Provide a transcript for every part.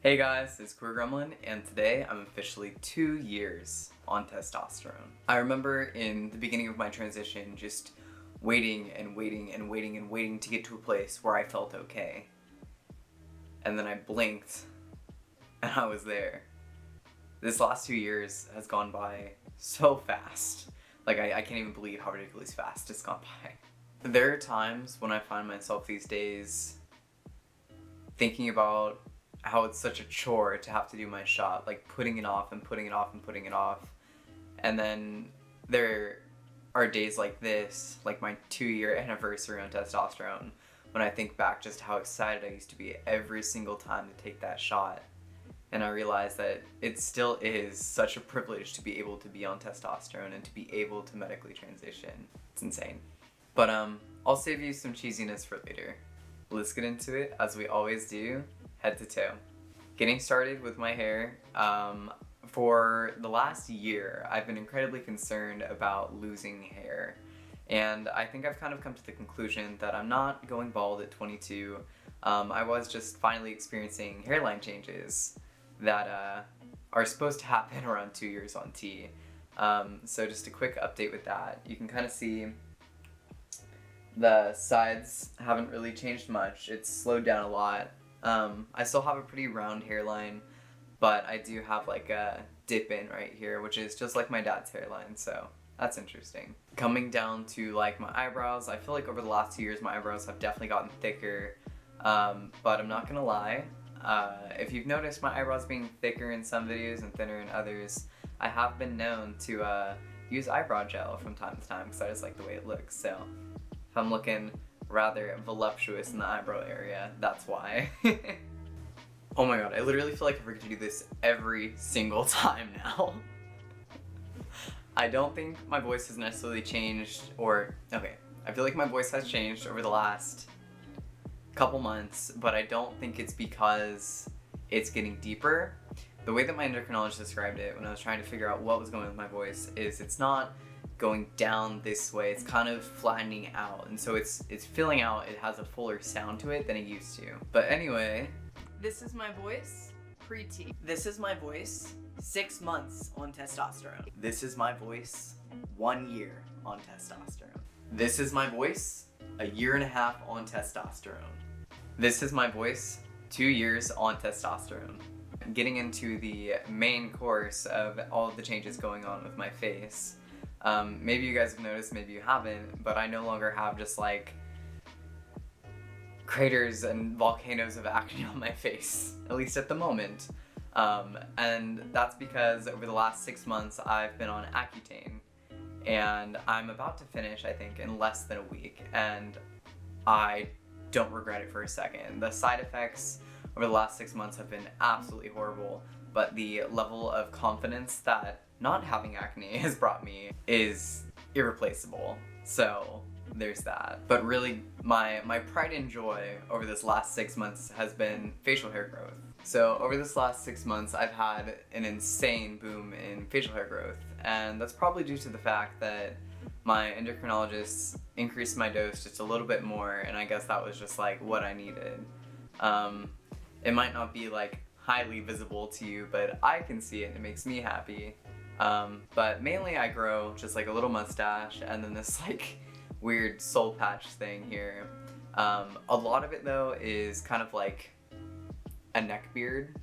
Hey guys, it's Queer Gremlin, and today I'm officially 2 years on testosterone. I remember in the beginning of my transition just waiting and waiting and waiting and waiting to get to a place where I felt okay. And then I blinked, and I was there. This last 2 years has gone by so fast. Like, I can't even believe how ridiculously fast it's gone by. There are times when I find myself these days thinking about how it's such a chore to have to do my shot, like putting it off and putting it off and putting it off. And then there are days like this, like my 2-year anniversary on testosterone, when I think back just how excited I used to be every single time to take that shot. And I realize that it still is such a privilege to be able to be on testosterone and to be able to medically transition. It's insane. But I'll save you some cheesiness for later. Let's get into it, as we always do, head to toe. Getting started with my hair, for the last year I've been incredibly concerned about losing hair, and I think I've kind of come to the conclusion that I'm not going bald at 22. I was just finally experiencing hairline changes that are supposed to happen around 2 years on T. So just a quick update with that. You can kind of see the sides haven't really changed much. It's slowed down a lot. I still have a pretty round hairline, but I do have like a dip in right here, which is just like my dad's hairline, so that's interesting. Coming down to like my eyebrows, I feel like over the last 2 years my eyebrows have definitely gotten thicker, but I'm not gonna lie. If you've noticed my eyebrows being thicker in some videos and thinner in others, I have been known to use eyebrow gel from time to time because I just like the way it looks, so if I'm looking rather voluptuous in the eyebrow area, that's why. Oh my god, I literally feel like I forget to do this every single time now. I don't think my voice has necessarily changed, or, okay, I feel like my voice has changed over the last couple months, but I don't think it's because it's getting deeper. The way that my endocrinologist described it when I was trying to figure out what was going on with my voice is it's not going down this way, it's kind of flattening out, and so it's filling out, it has a fuller sound to it than it used to. But anyway, this is my voice pre-T. This is my voice 6 months on testosterone. This is my voice 1 year on testosterone. This is my voice 1.5 years on testosterone. This is my voice 2 years on testosterone. Getting into the main course of all of the changes going on with my face. Maybe you guys have noticed, maybe you haven't, but I no longer have just like craters and volcanoes of acne on my face, at least at the moment. And that's because over the last 6 months I've been on Accutane, and I'm about to finish, I think, in less than a week, and I don't regret it for a second. The side effects over the last 6 months have been absolutely horrible, but the level of confidence that not having acne has brought me is irreplaceable. So there's that. But really, my pride and joy over this last 6 months has been facial hair growth. So over this last 6 months, I've had an insane boom in facial hair growth, and that's probably due to the fact that my endocrinologist increased my dose just a little bit more, and I guess that was just like what I needed. It might not be like highly visible to you, but I can see it and it makes me happy. But mainly I grow just like a little mustache and then this like weird soul patch thing here. A lot of it though is kind of like a neck beard.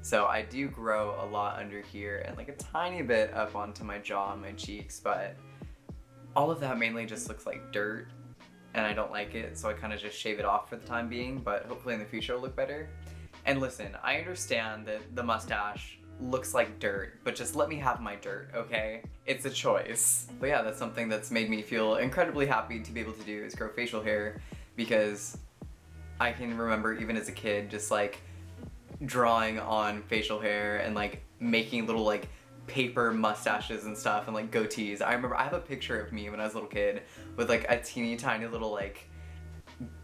So I do grow a lot under here and like a tiny bit up onto my jaw and my cheeks, but all of that mainly just looks like dirt and I don't like it, so I kind of just shave it off for the time being, but hopefully in the future it'll look better. And listen, I understand that the mustache looks like dirt, but just let me have my dirt, okay? It's a choice. But yeah, that's something that's made me feel incredibly happy to be able to do, is grow facial hair, because I can remember even as a kid just like drawing on facial hair and like making little like paper mustaches and stuff and like goatees. I remember I have a picture of me when I was a little kid with like a teeny tiny little like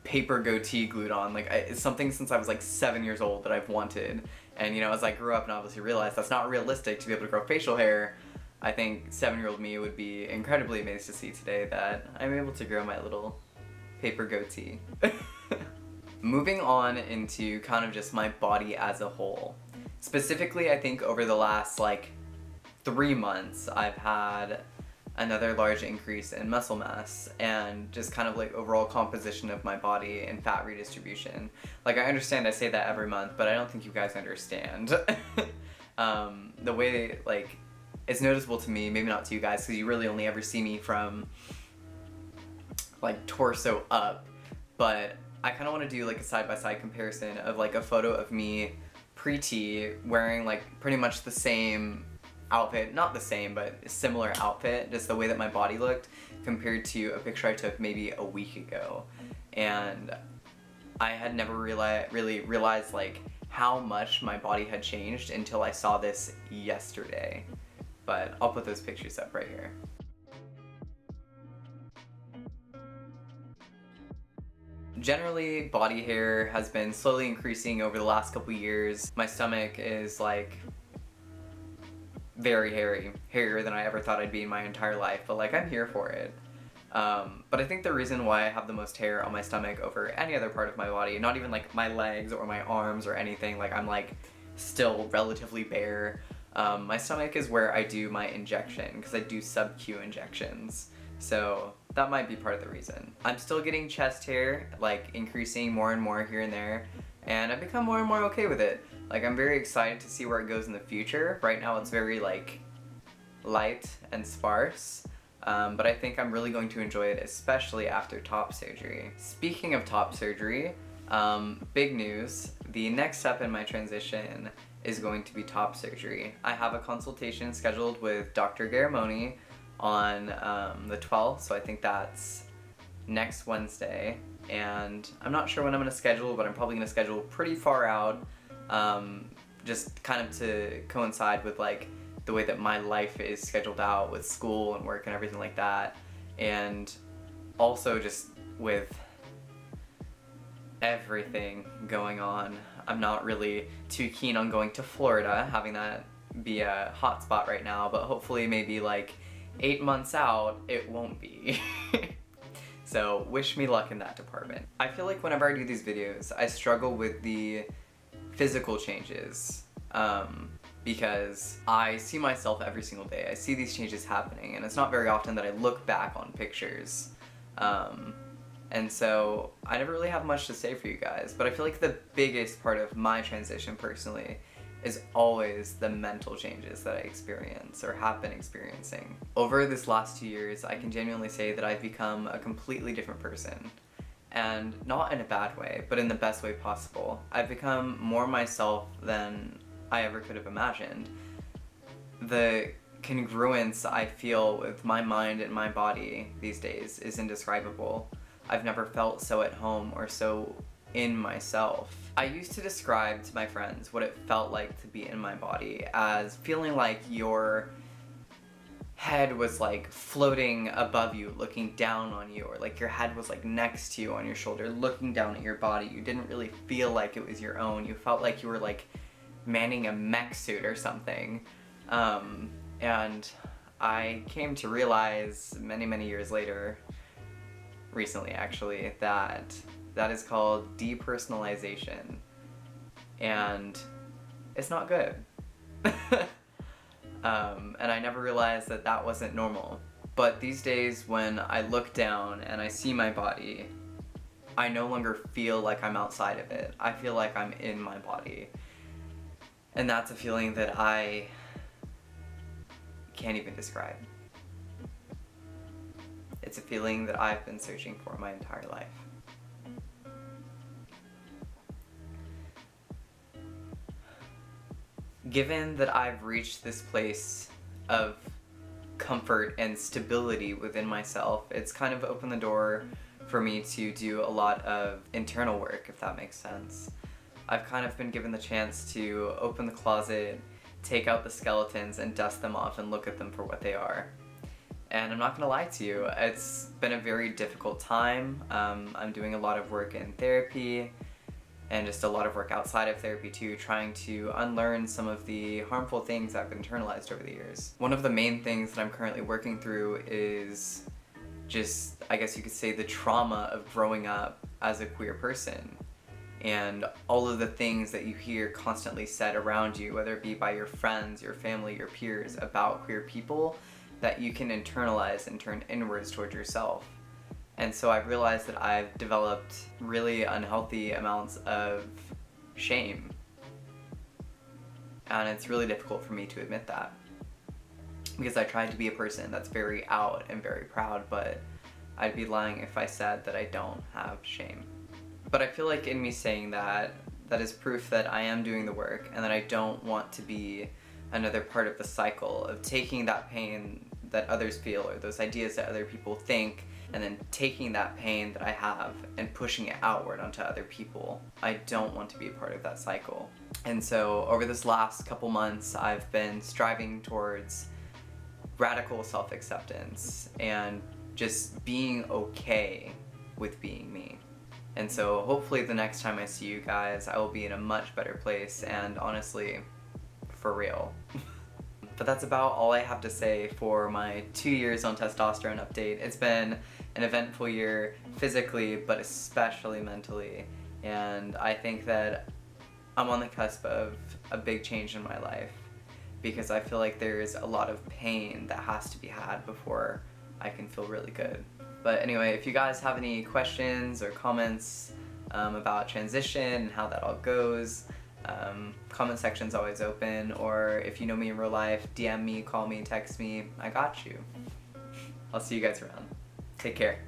paper goatee glued on. Like it's something since I was like 7 years old that I've wanted, and you know, as I grew up and obviously realized that's not realistic to be able to grow facial hair, I think 7-year-old me would be incredibly amazed to see today that I'm able to grow my little paper goatee. Moving on into kind of just my body as a whole. Specifically, I think over the last like 3 months, I've had another large increase in muscle mass and just kind of like overall composition of my body and fat redistribution. Like, I understand I say that every month, but I don't think you guys understand. The way like it's noticeable to me, maybe not to you guys, because you really only ever see me from like torso up, but I kind of want to do like a side-by-side comparison of like a photo of me pre-T wearing like pretty much the same outfit, not the same, but a similar outfit, just the way that my body looked, compared to a picture I took maybe a week ago. And I had never really realized like how much my body had changed until I saw this yesterday. But I'll put those pictures up right here. Generally, body hair has been slowly increasing over the last couple years. My stomach is like very hairy, hairier than I ever thought I'd be in my entire life, but like I'm here for it. But I think the reason why I have the most hair on my stomach over any other part of my body, not even like my legs or my arms or anything, like I'm like still relatively bare. My stomach is where I do my injection, because I do sub-Q injections. So that might be part of the reason. I'm still getting chest hair, like increasing more and more here and there, and I've become more and more okay with it. Like, I'm very excited to see where it goes in the future. Right now it's very like light and sparse, but I think I'm really going to enjoy it, especially after top surgery. Speaking of top surgery, big news, the next step in my transition is going to be top surgery. I have a consultation scheduled with Dr. Garamoni on the 12th, so I think that's next Wednesday, and I'm not sure when I'm going to schedule, but I'm probably going to schedule pretty far out, just kind of to coincide with like the way that my life is scheduled out with school and work and everything like that, and also just with everything going on. I'm not really too keen on going to Florida, having that be a hot spot right now, but hopefully maybe like 8 months out, it won't be. So wish me luck in that department. I feel like whenever I do these videos, I struggle with the physical changes, because I see myself every single day. I see these changes happening, and it's not very often that I look back on pictures. And so I never really have much to say for you guys, but I feel like the biggest part of my transition personally is always the mental changes that I experience or have been experiencing. Over this last 2 years, I can genuinely say that I've become a completely different person. And not in a bad way, but in the best way possible. I've become more myself than I ever could have imagined. The congruence I feel with my mind and my body these days is indescribable. I've never felt so at home or so in myself. I used to describe to my friends what it felt like to be in my body as feeling like your head was like floating above you, looking down on you, or like your head was like next to you on your shoulder, looking down at your body. You didn't really feel like it was your own. You felt like you were like manning a mech suit or something. And I came to realize many years later, recently actually, that that is called depersonalization, and it's not good. And I never realized that that wasn't normal. But these days when I look down and I see my body, I no longer feel like I'm outside of it. I feel like I'm in my body. And that's a feeling that I can't even describe. It's a feeling that I've been searching for my entire life. Given that I've reached this place of comfort and stability within myself, it's kind of opened the door for me to do a lot of internal work, if that makes sense. I've kind of been given the chance to open the closet, take out the skeletons, and dust them off and look at them for what they are. And I'm not gonna lie to you, it's been a very difficult time. I'm doing a lot of work in therapy, and just a lot of work outside of therapy too, trying to unlearn some of the harmful things I've internalized over the years. One of the main things that I'm currently working through is just, I guess you could say, the trauma of growing up as a queer person. and all of the things that you hear constantly said around you, whether it be by your friends, your family, your peers, about queer people, that you can internalize and turn inwards towards yourself. And so I've realized that I've developed really unhealthy amounts of shame. And it's really difficult for me to admit that. Because I tried to be a person that's very out and very proud, but I'd be lying if I said that I don't have shame. But I feel like in me saying that, that is proof that I am doing the work and that I don't want to be another part of the cycle of taking that pain that others feel or those ideas that other people think and then taking that pain that I have and pushing it outward onto other people. I don't want to be a part of that cycle. And so over this last couple months, I've been striving towards radical self-acceptance and just being okay with being me. And so hopefully the next time I see you guys, I will be in a much better place and honestly, for real. But that's about all I have to say for my 2 years on testosterone update. It's been an eventful year physically, but especially mentally. And I think that I'm on the cusp of a big change in my life because I feel like there's a lot of pain that has to be had before I can feel really good. But anyway, if you guys have any questions or comments about transition and how that all goes, comment section's always open, or if you know me in real life, DM me, call me, text me, I got you. I'll see you guys around. Take care.